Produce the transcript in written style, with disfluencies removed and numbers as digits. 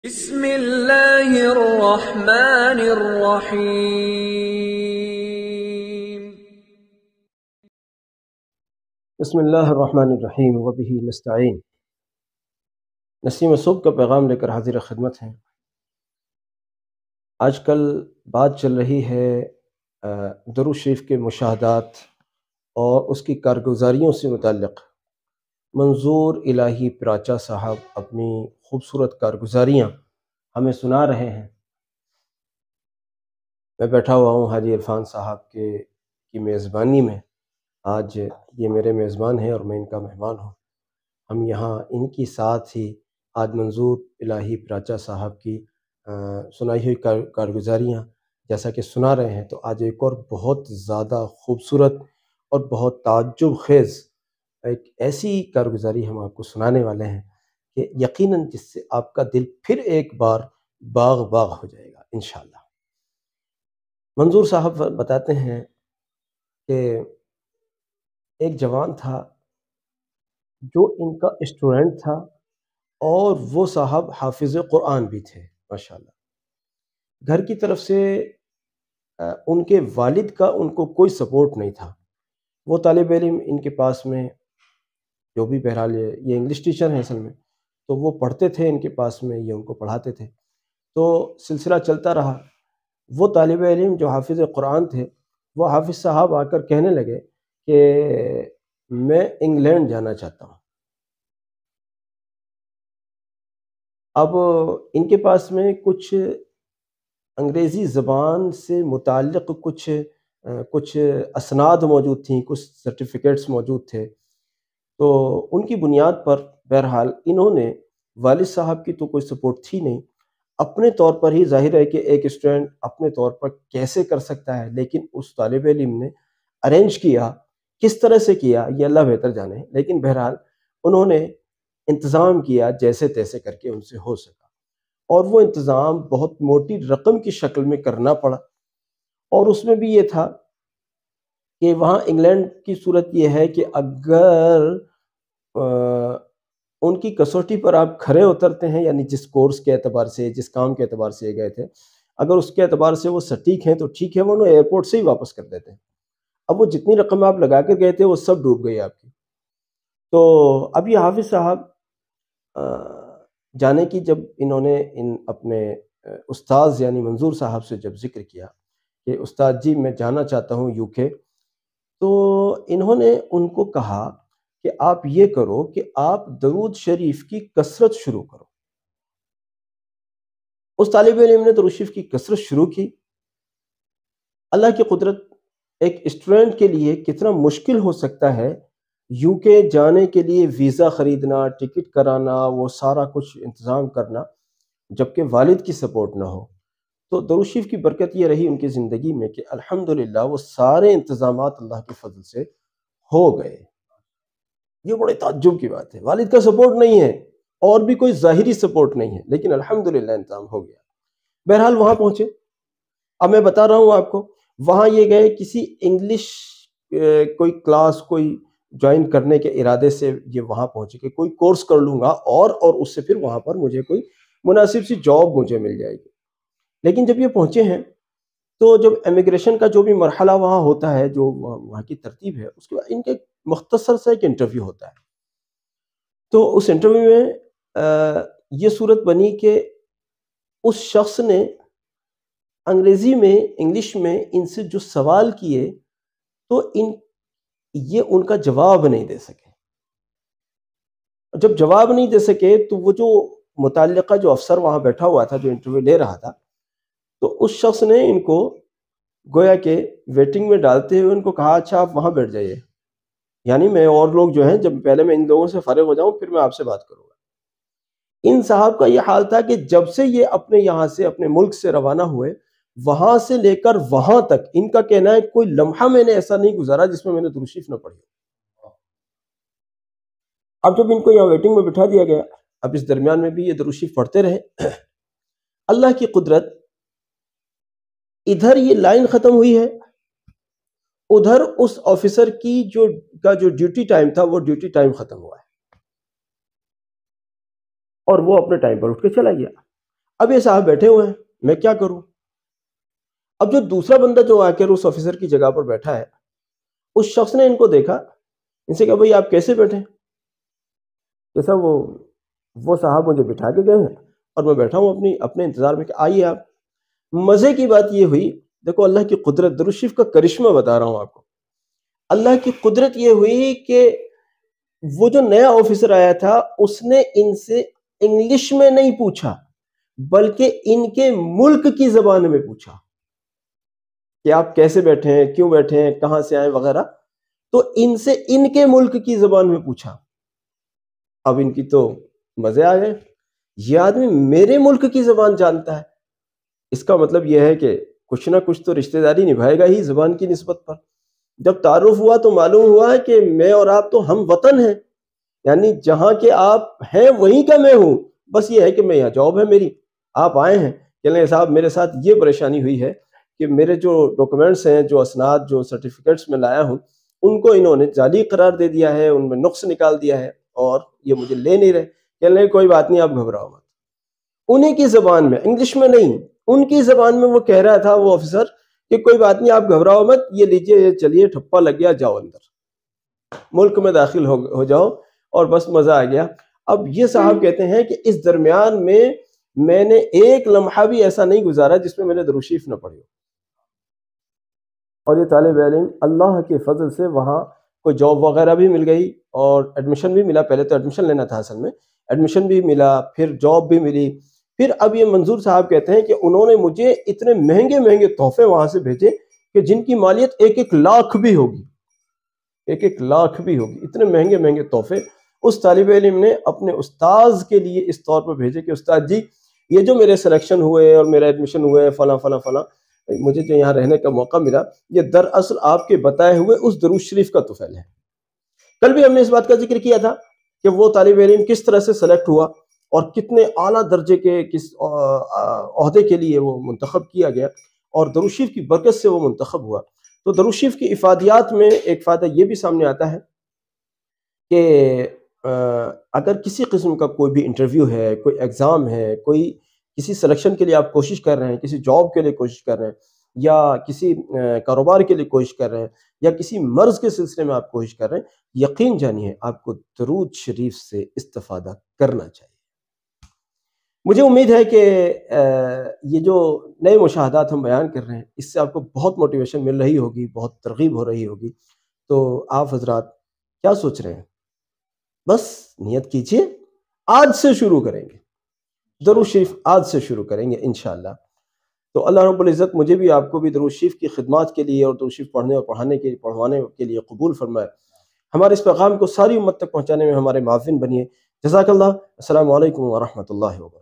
بسم اللہ الرحمن الرحیم۔ بسم اللہ الرحمن الرحیم وبہ نستعین۔ نسیم صبح کا پیغام لے کر حاضر خدمت ہیں۔ آج کل بات چل رہی ہے درود شریف کے مشاہدات اور اس کی کارگزاریوں سے متعلق۔ منظور الہی پراچا صاحب اپنی خوبصورت کارگزاریاں ہمیں سنا رہے ہیں۔ میں بیٹھا ہوا ہوں حاجی عرفان صاحب کی میزبانی میں۔ آج یہ میرے میزبان ہیں اور میں ان کا مہمان ہوں۔ ہم یہاں ان کی ساتھ ہی آج منظور الہی پراچا صاحب کی سنائی ہوئی کارگزاریاں جیسا کہ سنا رہے ہیں، تو آج ایک اور بہت زیادہ خوبصورت اور بہت تعجب خیز ایک ایسی کارگزاری ہم آپ کو سنانے والے ہیں کہ یقیناً جس سے آپ کا دل پھر ایک بار باغ باغ ہو جائے گا انشاءاللہ۔ منظور صاحب بتاتے ہیں کہ ایک جوان تھا جو ان کا اسٹوڈنٹ تھا اور وہ صاحب حافظ قرآن بھی تھے ماشاءاللہ۔ گھر کی طرف سے ان کے والد کا ان کو کوئی سپورٹ نہیں تھا۔ وہ طالب علم ان کے پاس میں جو بھی بہرحال یہ انگلش ٹیچر ہیں اصل میں، تو وہ پڑھتے تھے ان کے پاس میں، یہ ان کو پڑھاتے تھے، تو سلسلہ چلتا رہا۔ وہ طالب علم جو حافظ قرآن تھے، وہ حافظ صاحب آ کر کہنے لگے کہ میں انگلینڈ جانا چاہتا ہوں۔ اب ان کے پاس میں کچھ انگریزی زبان سے متعلق کچھ اسناد موجود تھیں، کچھ سرٹیفکیٹس موجود تھے، تو ان کی بنیاد پر بہرحال انہوں نے، والد صاحب کی تو کوئی سپورٹ تھی نہیں، اپنے طور پر ہی، ظاہر ہے کہ ایک اسٹوڈنٹ اپنے طور پر کیسے کر سکتا ہے، لیکن اس طالب علم نے ارینج کیا، کس طرح سے کیا یہ اللہ بہتر جانے، لیکن بہرحال انہوں نے انتظام کیا جیسے تیسے کر کے ان سے ہو سکا، اور وہ انتظام بہت موٹی رقم کی شکل میں کرنا پڑا۔ اور اس میں بھی یہ تھا کہ وہاں انگلینڈ کی صورت یہ ہے کہ اگر ان کی کسوٹی پر آپ کھرے اترتے ہیں، یعنی جس کورس کے اعتبار سے، جس کام کے اعتبار سے یہ گئے تھے، اگر اس کے اعتبار سے وہ سٹیک ہیں تو ٹھیک ہے، وہ ایئرپورٹ سے ہی واپس کر دیتے ہیں۔ اب وہ جتنی رقم آپ لگا کر گئے تھے وہ سب ڈوب گئی آپ کی۔ تو اب یہ حافظ صاحب جانے کی جب انہوں نے اپنے استاذ یعنی منظور صاحب سے جب ذکر کیا کہ استاد جی میں جانا چاہتا ہوں یو کے، تو انہوں نے ان کو کہا کہ آپ یہ کرو کہ آپ درود شریف کی کثرت شروع کرو۔ اس طالب علم نے درود شریف کی کثرت شروع کی۔ اللہ کی قدرت، ایک اسٹوڈنٹ کے لیے کتنا مشکل ہو سکتا ہے یو کے جانے کے لیے ویزا خریدنا، ٹکٹ کرانا، وہ سارا کچھ انتظام کرنا، جبکہ والد کی سپورٹ نہ ہو۔ تو درود شریف کی برکت یہ رہی ان کی زندگی میں کہ الحمدللہ وہ سارے انتظامات اللہ کے فضل سے ہو گئے۔ یہ بڑے تعجب کی بات ہے، والد کا سپورٹ نہیں ہے اور بھی کوئی ظاہری سپورٹ نہیں ہے، لیکن الحمدللہ انتظام ہو گیا۔ بہرحال وہاں پہنچے۔ اب میں بتا رہا ہوں آپ کو، وہاں یہ گئے کسی انگلش کوئی کلاس کوئی جوائن کرنے کے ارادے سے یہ وہاں پہنچے کہ کوئی کورس کر لوں گا اور اس سے پھر وہاں پر مجھے کوئی مناسب سی جاب مجھے مل جائے گی۔ لیکن جب یہ پہنچے ہیں تو جب امیگریشن کا جو بھی مرحلہ وہاں ہوتا ہے، جو وہاں کی ترتیب ہے، اس کے بعد ان کے مختصر سا ایک انٹرویو ہوتا ہے۔ تو اس انٹرویو میں یہ صورت بنی کہ اس شخص نے انگریزی میں، انگلش میں ان سے جو سوال کیے تو یہ ان کا جواب نہیں دے سکے۔ جب جواب نہیں دے سکے تو وہ جو متعلقہ جو افسر وہاں بیٹھا ہوا تھا، جو انٹرویو لے رہا تھا، تو اس شخص نے ان کو گویا کہ ویٹنگ میں ڈالتے ہوئے ان کو کہا اچھا آپ وہاں بیٹھ جائیے، یعنی میں اور لوگ جو ہیں، جب پہلے میں ان لوگوں سے فارغ ہو جاؤں پھر میں آپ سے بات کروں گا۔ ان صاحب کا یہ حال تھا کہ جب سے یہ اپنے یہاں سے، اپنے ملک سے روانہ ہوئے، وہاں سے لے کر وہاں تک ان کا کہنا ہے کوئی لمحہ میں نے ایسا نہیں گزارا جس میں نے درود شریف نہ پڑھی۔ اب جب ان کو یہاں ویٹنگ میں بٹھا دیا گیا، اب اس درمیان میں بھی یہ درود شریف پڑھتے رہے۔ اللہ کی قدرت، ادھر یہ لائن ختم ہوئی ہے، ادھر اس آفیسر کی جو ڈیوٹی ٹائم تھا وہ ڈیوٹی ٹائم ختم ہوا ہے، اور وہ اپنے ٹائم پر اٹھ کے چلا گیا۔ اب یہ صاحب بیٹھے ہوئے ہیں، میں کیا کروں؟ اب جو دوسرا بندہ جو آ کر اس آفیسر کی جگہ پر بیٹھا ہے، اس شخص نے ان کو دیکھا، ان سے کہا بھائی آپ کیسے بیٹھے؟ جیسا وہ صاحب مجھے بٹھا کے گئے ہیں اور میں بیٹھا ہوں اپنے انتظار میں کہ آئیے آپ۔ مزے کی بات یہ ہوئی، دیکھو اللہ کی قدرت، درود شریف کا کرشمہ بتا رہا ہوں آپ کو۔ اللہ کی قدرت یہ ہوئی کہ وہ جو نیا آفیسر آیا تھا اس نے ان سے انگلش میں نہیں پوچھا، بلکہ ان کے ملک کی زبان میں پوچھا کہ آپ کیسے بیٹھے ہیں، کیوں بیٹھے ہیں، کہاں سے آئے وغیرہ۔ تو ان سے ان کے ملک کی زبان میں پوچھا۔ اب ان کی تو مزے آ گئے، یہ آدمی میرے ملک کی زبان جانتا ہے، اس کا مطلب یہ ہے کہ کچھ نہ کچھ تو رشتہ داری نبھائے گا ہی زبان کی نسبت پر۔ جب تعارف ہوا تو معلوم ہوا کہ میں اور آپ تو ہم وطن ہیں، یعنی جہاں کے آپ ہیں وہیں کا میں ہوں، بس یہ ہے کہ میں یہاں جاب ہے میری، آپ آئے ہیں کہ صاحب میرے ساتھ یہ پریشانی ہوئی ہے کہ میرے جو ڈاکومنٹس ہیں، جو اسناد، جو سرٹیفکیٹس میں لایا ہوں، ان کو انہوں نے جعلی قرار دے دیا ہے، ان میں نقص نکال دیا ہے اور یہ مجھے لے نہیں رہے۔ کہنے لگے کوئی بات نہیں، آپ گھبراؤ مت۔ انہیں کی زبان میں، انگلش میں نہیں، ان کی زبان میں وہ کہہ رہا تھا وہ آفیسر کہ کوئی بات نہیں، آپ گھبراؤ مت، یہ لیجئے، یہ چلیے، ٹھپا لگ گیا، جاؤ اندر، ملک میں داخل ہو جاؤ، اور بس مزہ آ گیا۔ اب یہ صاحب کہتے ہیں کہ اس درمیان میں نے ایک لمحہ بھی ایسا نہیں گزارا جس میں میں نے درود شریف نہ پڑھی ہو۔ اور یہ طالب علم اللہ کے فضل سے وہاں کوئی جاب وغیرہ بھی مل گئی اور ایڈمیشن بھی ملا۔ پہلے تو ایڈمیشن لینا تھا اصل میں، ایڈمیشن بھی ملا، پھر جاب بھی ملی۔ پھر اب یہ منظور صاحب کہتے ہیں کہ انہوں نے مجھے اتنے مہنگے مہنگے تحفے وہاں سے بھیجے کہ جن کی مالیت 1-1 لاکھ بھی ہوگی، 1-1 لاکھ بھی ہوگی، اتنے مہنگے مہنگے تحفے اس طالب علم نے اپنے استاذ کے لیے اس طور پر بھیجے کہ استاد جی، یہ جو میرے سلیکشن ہوئے اور میرا ایڈمیشن ہوئے فلاں فلاں فلاں، مجھے جو یہاں رہنے کا موقع ملا، یہ دراصل آپ کے بتائے ہوئے اس درود شریف کا طفیل ہے۔ کل بھی ہم نے اس بات کا ذکر کیا تھا کہ وہ طالب علم کس طرح سے سلیکٹ ہوا اور کتنے اعلیٰ درجے کے کس عہدے کے لیے وہ منتخب کیا گیا، اور درود شریف کی برکت سے وہ منتخب ہوا۔ تو درود شریف کی افادیات میں ایک فائدہ یہ بھی سامنے آتا ہے کہ اگر کسی قسم کا کوئی بھی انٹرویو ہے، کوئی ایگزام ہے، کوئی کسی سلیکشن کے لیے آپ کوشش کر رہے ہیں، کسی جاب کے لیے کوشش کر رہے ہیں، یا کسی کاروبار کے لیے کوشش کر رہے ہیں، یا کسی مرض کے سلسلے میں آپ کوشش کر رہے ہیں، یقین جانیے آپ کو درود شریف سے استفادہ کرنا چاہیے۔ مجھے امید ہے کہ یہ جو نئے مشاہدات ہم بیان کر رہے ہیں اس سے آپ کو بہت موٹیویشن مل رہی ہوگی، بہت ترغیب ہو رہی ہوگی۔ تو آپ حضرات کیا سوچ رہے ہیں؟ بس نیت کیجئے، آج سے شروع کریں گے، درود شریف آج سے شروع کریں گے انشاءاللہ۔ تو اللہ رب العزت مجھے بھی آپ کو بھی درود شریف کی خدمات کے لیے اور درود شریف پڑھنے اور پڑھوانے کے لیے قبول فرمائے، ہمارے اس پیغام کو ساری امت تک پہنچانے میں ہمارے معاون بنیے۔ جزاک اللہ۔ السلام علیکم ورحمۃ اللہ وبرکاتہ۔